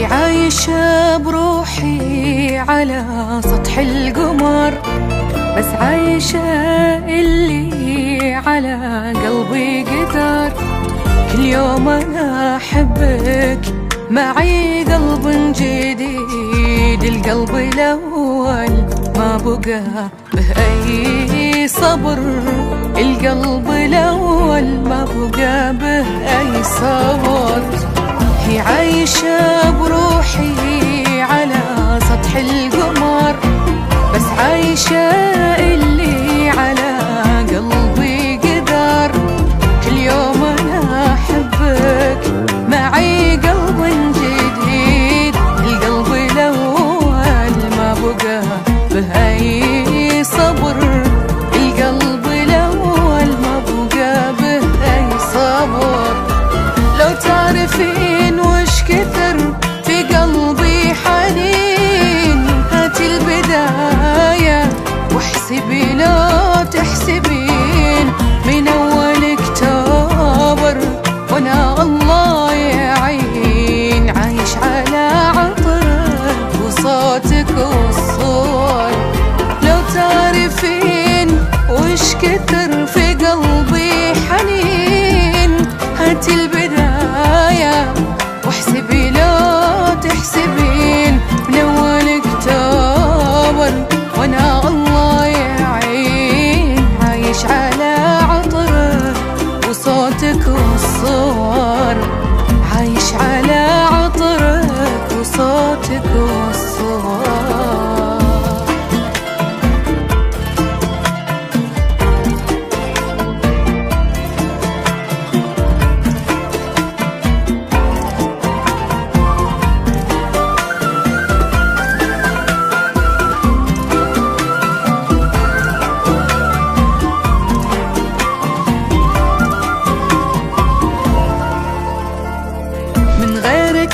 هي عايشة بروحي على سطح القمر، بس عايشة اللي على قلبي قدر. كل يوم أنا أحبك معي قلب جديد، القلب الأول ما بقى به أي صبر، القلب الأول ما بقى به أي صبر. هي عايشة بروحي على سطح القمر، بس عايشة اللي على قلبي قدر. كل يوم أنا أحبك معي قلب جديد، القلب الأول ما بقى به أي صبر، القلب الأول ما بقى به أي صبر. لو تعرفين وش كثر في قلبي حنين، هاتي البداية واحسبي لو تحسبين من أول اكتوبر وانا الله يعين، عايش على عطرك وصوتك والصور. لو تعرفين وش كثر في قلبي حنين، هاتي البداية واحسبي لو تحسبين من أول اكتوبر وانا الله يعين، عايش على عطرك وصوتك والصور، عايش على عطرك وصوتك والصور.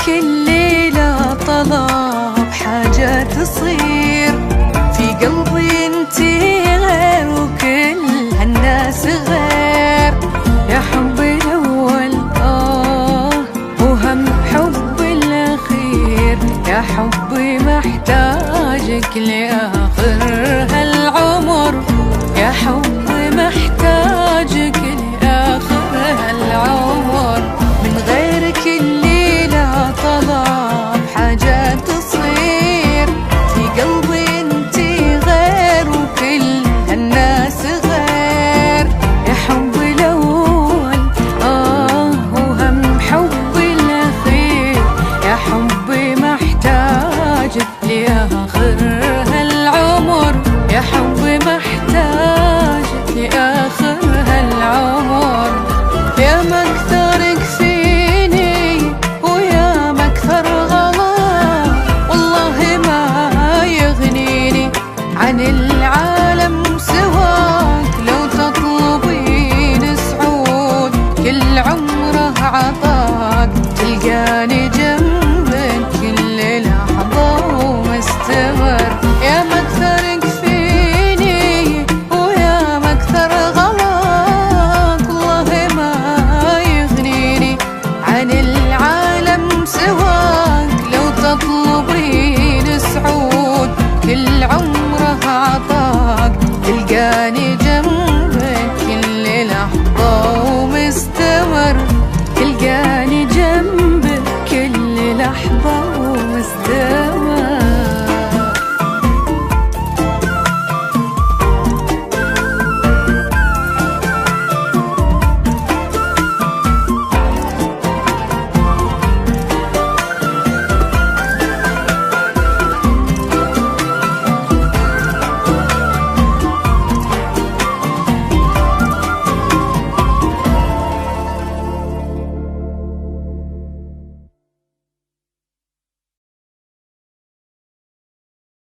كل ليلة طلب حاجة تصير في قلبي، انتي غير وكل هالناس غير. يا حبي الأول وهم حبي الأخير، يا حبي محتاجك لآخر هالعمر، يا حبي محتاجك لآخر هالعمر. من غيرك الليلة طلب حاجة تصير في قلبي، انتي غير وكل الناس غير. يا حبي الأول وهم حبي الأخير، يا حبي محتاجك لآخر هالعمر، يا حبي محتاجك لآخر هالعمر. يا مكثرك فيني ويا مكثر غلا، والله ما يغنيني عن العالم سواك. لو تطلبين سعود كل عمره عطا،